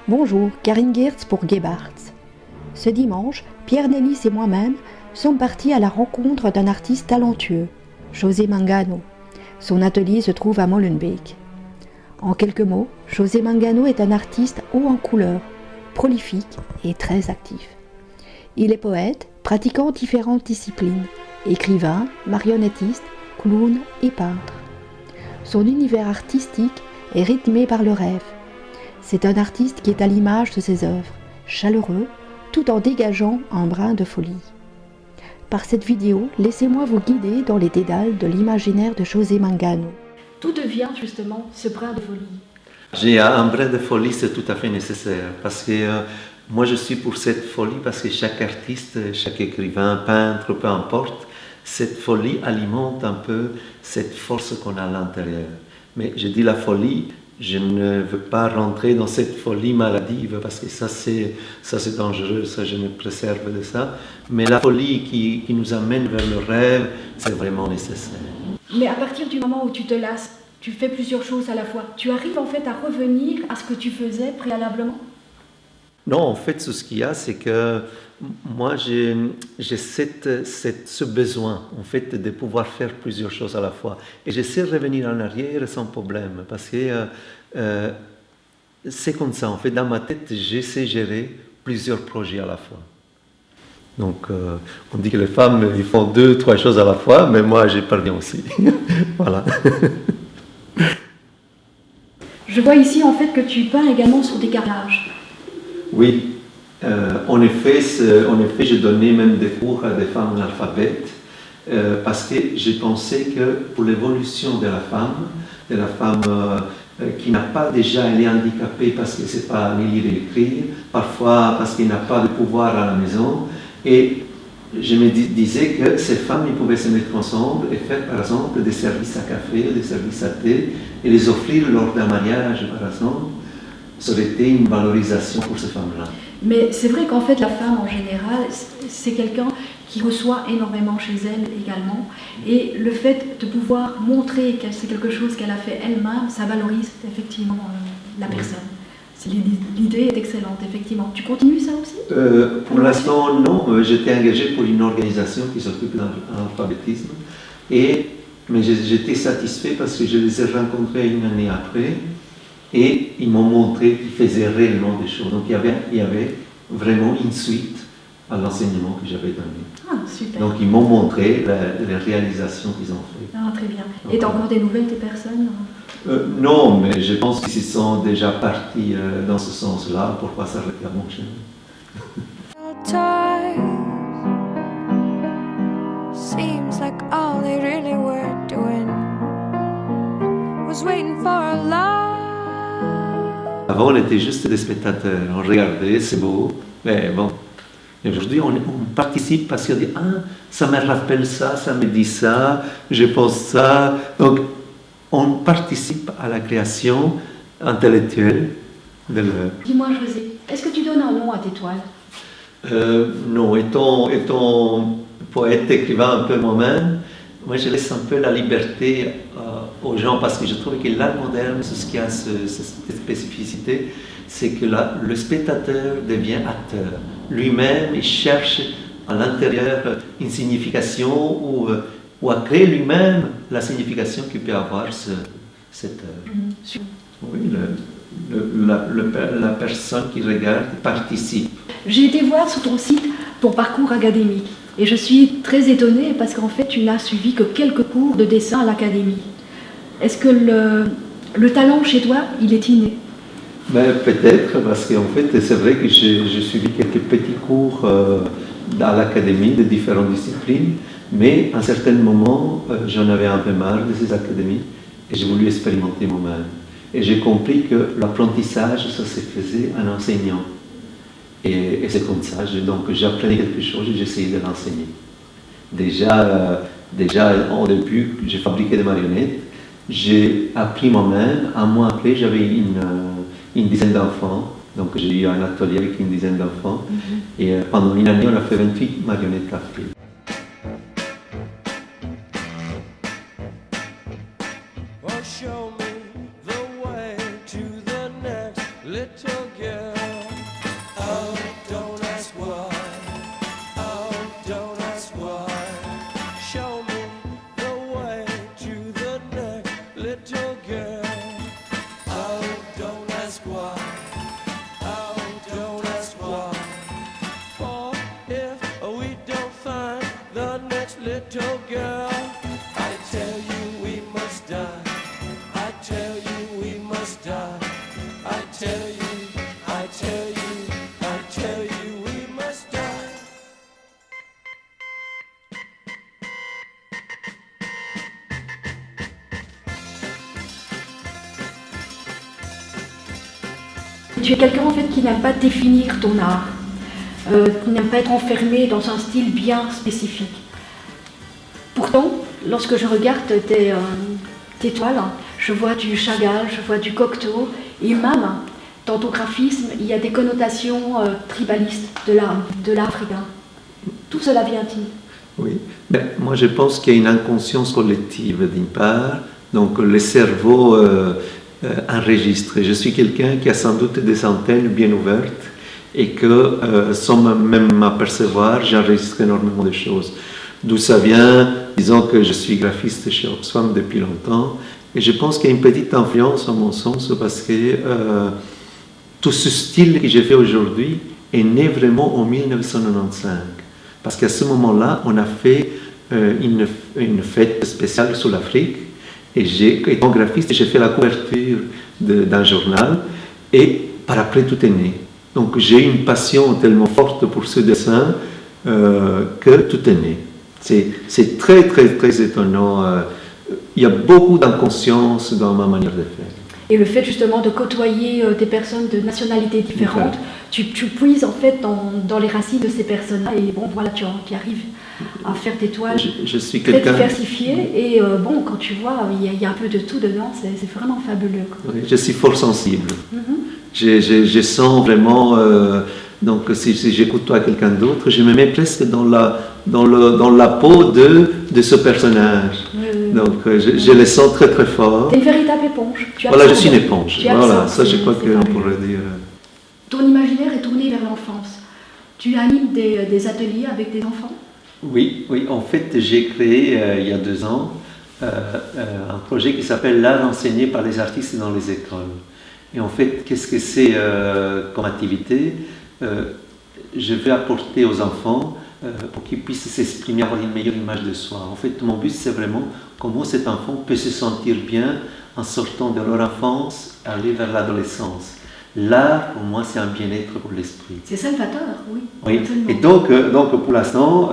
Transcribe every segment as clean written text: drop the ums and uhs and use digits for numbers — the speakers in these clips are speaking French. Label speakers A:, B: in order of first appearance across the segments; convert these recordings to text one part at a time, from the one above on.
A: Bonjour, Karine Geertz pour Gebarts. Ce dimanche, Pierre Nélis et moi-même sommes partis à la rencontre d'un artiste talentueux, José Mangano. Son atelier se trouve à Molenbeek. En quelques mots, José Mangano est un artiste haut en couleurs, prolifique et très actif. Il est poète, pratiquant différentes disciplines, écrivain, marionnettiste, clown et peintre. Son univers artistique est rythmé par le rêve. C'est un artiste qui est à l'image de ses œuvres, chaleureux, tout en dégageant un brin de folie. Par cette vidéo, laissez-moi vous guider dans les dédales de l'imaginaire de José Mangano. D'où devient justement ce brin de folie?
B: J'ai un brin de folie, c'est tout à fait nécessaire, parce que moi je suis pour cette folie, parce que chaque artiste, chaque écrivain, peintre, peu importe, cette folie alimente un peu cette force qu'on a à l'intérieur. Mais je dis la folie, je ne veux pas rentrer dans cette folie maladive, parce que ça c'est dangereux, ça je me préserve de ça. Mais la folie qui nous amène vers le rêve, c'est vraiment nécessaire.
A: Mais à partir du moment où tu te lasses, tu fais plusieurs choses à la fois. Tu arrives en fait à revenir à ce que tu faisais préalablement?
B: Non, en fait, ce qu'il y a, c'est que moi, j'ai ce besoin, en fait, de pouvoir faire plusieurs choses à la fois. Et j'essaie de revenir en arrière sans problème, parce que c'est comme ça. En fait, dans ma tête, j'essaie de gérer plusieurs projets à la fois. Donc, on dit que les femmes, ils font 2, 3 choses à la fois, mais moi, j'y parviens aussi. Voilà.
A: Je vois ici, en fait, que tu peins également sur des carrelages.
B: Oui, en effet, j'ai donné même des cours à des femmes analphabètes parce que j'ai pensé que pour l'évolution de la femme qui n'a pas déjà, elle est handicapée parce qu'elle ne sait pas ni lire et écrire, parfois parce qu'elle n'a pas de pouvoir à la maison, et je me disais que ces femmes, ils pouvaient se mettre ensemble et faire par exemple des services à café, des services à thé, et les offrir lors d'un mariage par exemple. Ça aurait été une valorisation pour ces femmes-là. Mais c'est vrai qu'en fait, la femme, en général, c'est quelqu'un qui reçoit énormément chez elle également. Et le fait de pouvoir montrer que c'est quelque chose qu'elle a fait elle-même, ça valorise effectivement la personne. L'idée est excellente, effectivement. Tu continues ça aussi? Pour l'instant, non. J'étais engagé pour une organisation qui s'occupe de l'alphabétisme. Mais j'étais satisfait parce que je les ai rencontrés une année après. Et ils m'ont montré qu'ils faisaient réellement des choses. Donc il y avait vraiment une suite à l'enseignement que j'avais donné.
A: Ah, super.
B: Donc ils m'ont montré les réalisations qu'ils ont faites.
A: Ah, très bien. Et tu as encore des nouvelles des personnes?
B: Non, mais je pense qu'ils sont déjà partis dans ce sens-là. Pourquoi ça revient à mon chemin?
C: Seems like all they really were doing was waiting for a love.
B: Avant, on était juste des spectateurs, on regardait, c'est beau, mais bon. Et aujourd'hui, on participe parce qu'on dit « Ah, ça me rappelle ça, ça me dit ça, je pense ça ». Donc, on participe à la création intellectuelle de l'œuvre.
A: Dis-moi, José, est-ce que tu donnes un nom à tes toiles?
B: Non, étant poète, écrivain un peu moi-même, moi je laisse un peu la liberté aux gens parce que je trouve que l'art moderne, c'est ce qui a cette spécificité, c'est que le spectateur devient acteur. Lui-même, il cherche à l'intérieur une signification ou à créer lui-même la signification qu'il peut avoir cette œuvre. Oui, la personne qui regarde participe.
A: J'ai été voir sur ton site ton parcours académique et je suis très étonnée parce qu'en fait tu n'as suivi que quelques cours de dessin à l'académie. Est-ce que le talent chez toi, il est inné?
B: Ben, peut-être, parce qu'en fait c'est vrai que j'ai suivi quelques petits cours à l'académie de différentes disciplines, mais à un certain moment j'en avais un peu marre de ces académies et j'ai voulu expérimenter moi-même. Et j'ai compris que l'apprentissage, ça se faisait en enseignant. Et c'est comme ça, donc j'apprenais quelque chose et j'essayais de l'enseigner. Déjà au début, j'ai fabriqué des marionnettes, j'ai appris moi-même. Un mois après, j'avais une dizaine d'enfants, donc j'ai eu un atelier avec une dizaine d'enfants. Et pendant une année, on a fait 28 marionnettes à fil.
C: Show me the way to the next little girl.
D: girl, I tell you we must die. I tell you we must die. I tell you, I tell you, I tell you we must die.
A: Tu es quelqu'un en fait qui n'aime pas définir ton art, qui n'aime pas être enfermé dans un style bien spécifique. Pourtant, lorsque je regarde tes toiles, je vois du Chagall, je vois du Cocteau, et même dans ton graphisme, il y a des connotations tribalistes de l'art africain. Tout cela vient-il?
B: Oui, mais moi je pense qu'il y a une inconscience collective d'une part, donc le cerveau enregistre. Je suis quelqu'un qui a sans doute des antennes bien ouvertes et que sans même m'apercevoir, j'enregistre énormément de choses. D'où ça vient? Disons que je suis graphiste chez Oxfam depuis longtemps et je pense qu'il y a une petite influence à mon sens parce que tout ce style que j'ai fait aujourd'hui est né vraiment en 1995. Parce qu'à ce moment-là, on a fait une fête spéciale sur l'Afrique et étant graphiste, j'ai fait la couverture d'un journal et par après tout est né. Donc j'ai une passion tellement forte pour ce dessin que tout est né. C'est très très très étonnant. Il y a beaucoup d'inconscience dans ma manière de faire.
A: Et le fait justement de côtoyer des personnes de nationalités différentes, tu puises en fait dans les racines de ces personnes-là et bon voilà, tu arrives à faire des toiles
B: je suis
A: très
B: quelqu'un...
A: diversifiées et bon, quand tu vois, il y a un peu de tout dedans, c'est vraiment fabuleux, quoi.
B: Oui, je suis fort sensible. Je sens vraiment... donc si j'écoute toi quelqu'un d'autre, je me mets presque dans la peau de ce personnage. Donc je le sens très très fort.
A: Tu es une véritable éponge.
B: Voilà, je suis une éponge. Voilà, ça je crois qu'on pourrait dire.
A: Ton imaginaire est tourné vers l'enfance. Tu animes des ateliers avec des enfants?
B: Oui, en fait j'ai créé il y a 2 ans un projet qui s'appelle l'art enseigné par les artistes dans les écoles. Et en fait, qu'est-ce que c'est comme activité? Je vais apporter aux enfants pour qu'ils puissent s'exprimer, avoir une meilleure image de soi. En fait, mon but, c'est vraiment comment cet enfant peut se sentir bien en sortant de leur enfance, aller vers l'adolescence. L'art, pour moi, c'est un bien-être pour l'esprit.
A: C'est salvateur, oui.
B: Oui. Et donc pour l'instant,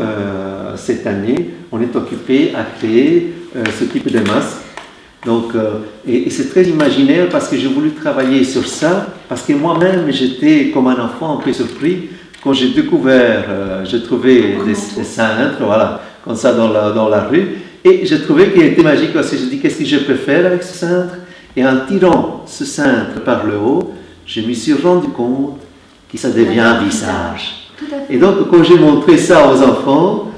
B: cette année, on est occupé à créer ce type de masque. Donc, et c'est très imaginaire parce que j'ai voulu travailler sur ça, parce que moi-même, j'étais comme un enfant un peu surpris quand j'ai découvert, j'ai trouvé des cintres, voilà, comme ça dans la rue, et j'ai trouvé qu'il était magique parce que je dis qu'est-ce que je peux faire avec ce cintre? Et en tirant ce cintre par le haut, je me suis rendu compte que ça devient un visage. Et donc, quand j'ai montré ça aux enfants,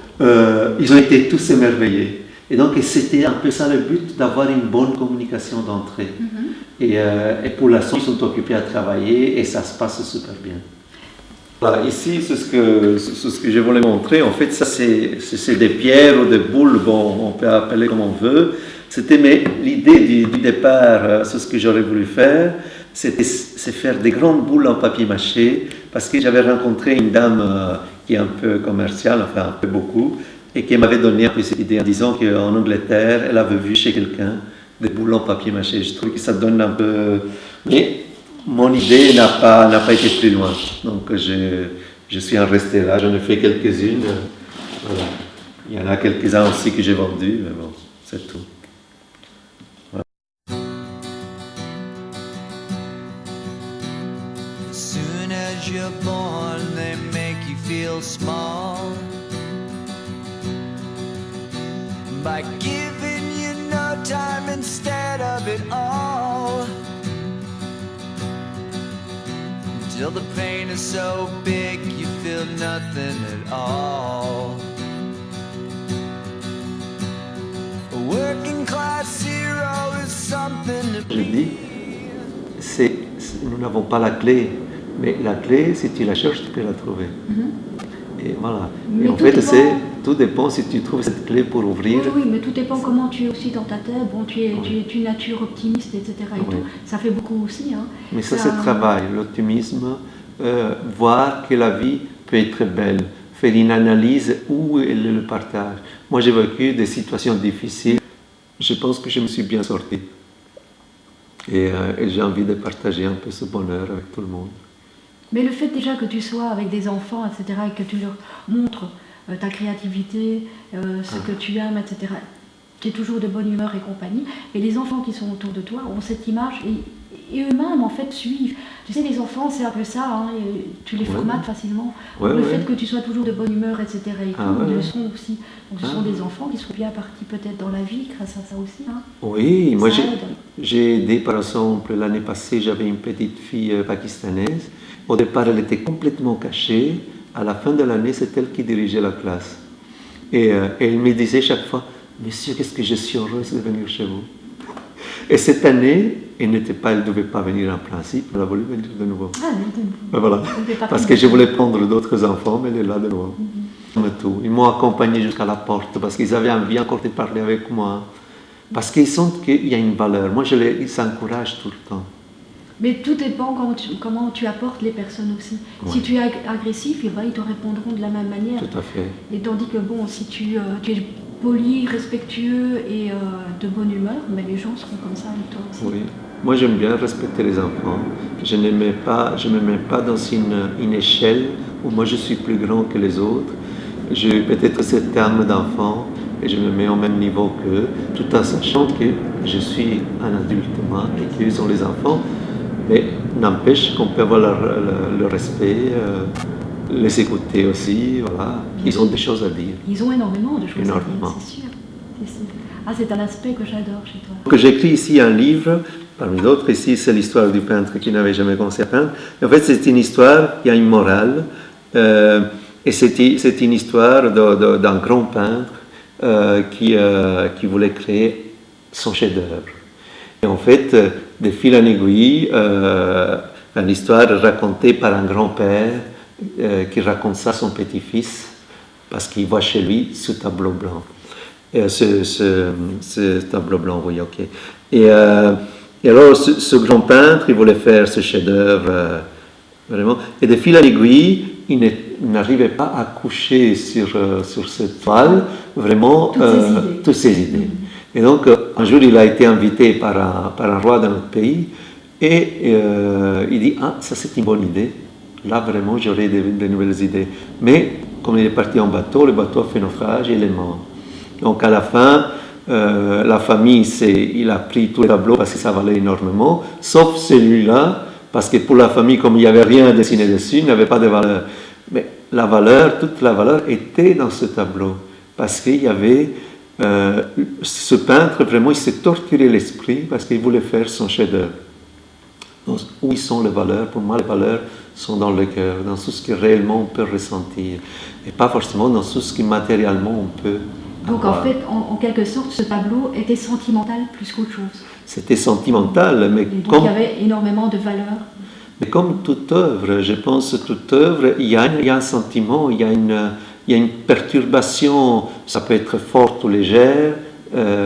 B: ils ont été tous émerveillés. Et donc, c'était un peu ça le but, d'avoir une bonne communication d'entrée. Et pour l'instant, ils sont occupés à travailler et ça se passe super bien. Voilà, ici, c'est ce que je voulais montrer. En fait, ça, c'est des pierres ou des boules, bon, on peut appeler comme on veut. C'était l'idée du départ, c'est ce que j'aurais voulu faire, c'est faire des grandes boules en papier mâché, parce que j'avais rencontré une dame qui est un peu commerciale, enfin un peu beaucoup, et qui m'avait donné un peu cette idée en disant qu'en Angleterre, elle avait vu chez quelqu'un des boules en papier mâché. Je trouve que ça donne un peu... Mais mon idée n'a pas été plus loin. Donc je suis en resté là, j'en ai fait quelques-unes. Voilà. Il y en a quelques-uns aussi que j'ai vendus, mais bon, c'est tout. Voilà.
D: As soon as you're born, they make you feel small by giving you no time instead of it all. Till the pain is so big you feel nothing at all. A working class hero is something to
B: Je dis, nous n'avons pas la clé, mais la clé, si tu la cherches, tu peux la trouver. Et voilà.
A: Mais
B: et en fait, tout dépend si tu trouves cette clé pour ouvrir.
A: Oui, mais tout dépend comment tu es aussi dans ta tête. Bon, tu es une nature optimiste, etc. Et tout. Ça fait beaucoup aussi. Hein.
B: Mais ça, c'est le travail, l'optimisme, voir que la vie peut être belle, faire une analyse où est le partage. Moi, j'ai vécu des situations difficiles. Je pense que je me suis bien sorti. Et j'ai envie de partager un peu ce bonheur avec tout le monde.
A: Mais le fait déjà que tu sois avec des enfants, etc., et que tu leur montres ta créativité, ce que tu aimes, etc., tu es toujours de bonne humeur et compagnie, et les enfants qui sont autour de toi ont cette image, et eux-mêmes, en fait, suivent. Tu sais, les enfants, c'est un peu ça, hein, et tu les formates facilement.
B: Ouais,
A: le fait que tu sois toujours de bonne humeur, etc., et ils le sont aussi. Donc ce sont
B: ouais.
A: des enfants qui sont bien partis peut-être dans la vie grâce à ça aussi. Hein.
B: Oui, moi
A: Ça aide.
B: j'ai aidé, par exemple, l'année passée, j'avais une petite fille pakistanaise. Au départ, elle était complètement cachée. À la fin de l'année, c'est elle qui dirigeait la classe. Et elle me disait chaque fois, Monsieur, qu'est-ce que je suis heureuse de venir chez vous. Et cette année, elle ne devait pas venir en principe, elle a voulu venir de nouveau.
A: Ah,
B: Voilà. Parce que je voulais prendre d'autres enfants, mais elle est là de nouveau. Tout. Ils m'ont accompagné jusqu'à la porte parce qu'ils avaient envie encore de parler avec moi. Parce qu'ils sentent qu'il y a une valeur. Moi, ils s'encouragent tout le temps.
A: Mais tout dépend comment tu apportes les personnes aussi.
B: Ouais.
A: Si tu es agressif, ils te répondront de la même manière.
B: Tout à fait.
A: Et tandis que bon, si tu es poli, respectueux et de bonne humeur, mais les gens seront comme ça avec toi aussi.
B: Oui. Moi, j'aime bien respecter les enfants. Je ne me mets pas dans une échelle où moi je suis plus grand que les autres. J'ai peut-être cette âme d'enfant et je me mets au même niveau qu'eux, tout en sachant que je suis un adulte, moi, et qu'ils sont les enfants. Mais n'empêche qu'on peut avoir le respect, les écouter aussi, voilà. Ils ont des choses à dire.
A: Ils ont énormément de choses à dire,
B: Énormément.
A: c'est sûr. Ah, c'est un aspect que j'adore chez toi.
B: Donc, j'écris ici un livre, parmi d'autres, ici c'est l'histoire du peintre qui n'avait jamais commencé à peindre. Et en fait, c'est une histoire qui a une morale, et c'est une histoire d'un grand peintre qui voulait créer son chef-d'œuvre. Et en fait, de fil en aiguille, l'histoire racontée par un grand-père qui raconte ça à son petit-fils, parce qu'il voit chez lui ce tableau blanc. Ce tableau blanc, oui, ok. Et alors, ce grand peintre, il voulait faire ce chef-d'œuvre, vraiment. Et de fil en aiguille, il n'arrivait pas à coucher sur cette toile, vraiment, toutes ses idées. Et donc, un jour, il a été invité par un roi de notre pays, et il dit, ah, ça c'est une bonne idée. Là, vraiment, j'aurai de nouvelles idées. Mais, comme il est parti en bateau, le bateau a fait naufrage et il est mort. Donc, à la fin, la famille, il a pris tous les tableaux parce que ça valait énormément, sauf celui-là, parce que pour la famille, comme il n'y avait rien dessiné dessus, il n'avait pas de valeur. Mais la valeur, toute la valeur était dans ce tableau, parce qu'il y avait... ce peintre, vraiment, il s'est torturé l'esprit parce qu'il voulait faire son chef-d'œuvre. Donc, où sont les valeurs? Pour moi, les valeurs sont dans le cœur, dans tout ce que réellement on peut ressentir, et pas forcément dans tout ce que matériellement on peut
A: Donc
B: avoir.
A: en fait, en quelque sorte, ce tableau était sentimental plus qu'autre chose.
B: C'était sentimental, mais
A: Et donc il y avait énormément de valeurs.
B: Mais comme toute œuvre, je pense que toute œuvre, il y a un sentiment, il y a une perturbation, ça peut être forte ou légère,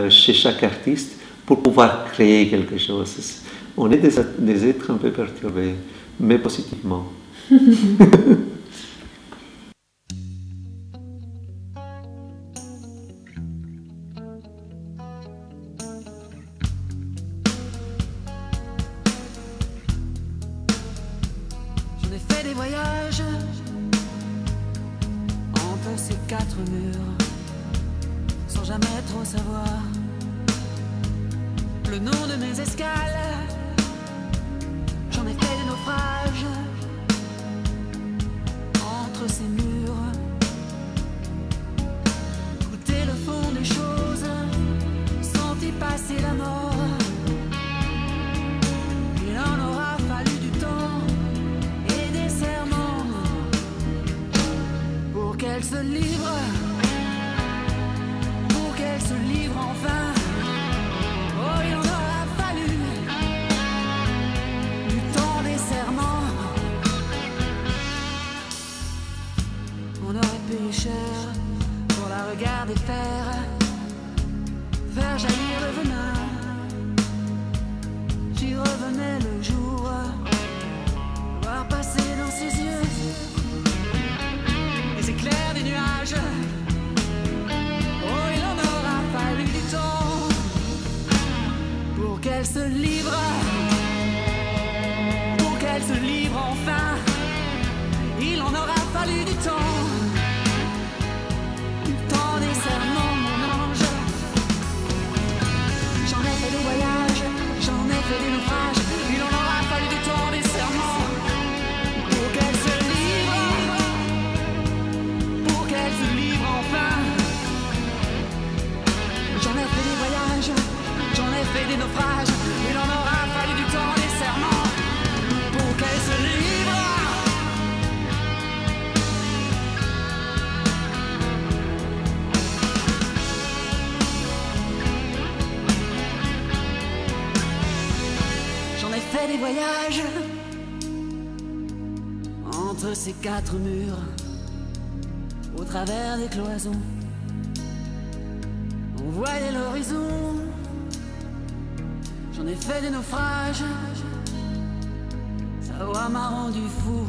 B: chez chaque artiste, pour pouvoir créer quelque chose. On est des êtres un peu perturbés, mais positivement.
E: J'en ai fait des voyages entre ces quatre murs, sans jamais trop savoir le nom de mes escales. J'en ai fait des naufrages entre ces murs, goûté le fond des choses, senti passer la mort. Il en aura fallu du temps et des serments pour qu'elle se livre, pour qu'elle se livre enfin. Oh, il en aura fallu du temps, des serments. On aurait payé cher pour la regarder faire jaillir le venin. J'y revenais le jour, voir passer dans ses yeux les éclairs des naufrages. Il en aura fallu du temps, des serments pour qu'elle se livre. J'en ai fait des voyages entre ces quatre murs, au travers des cloisons. On voyait l'horizon. J'en ai fait des naufrages. Ça m'a rendu fou.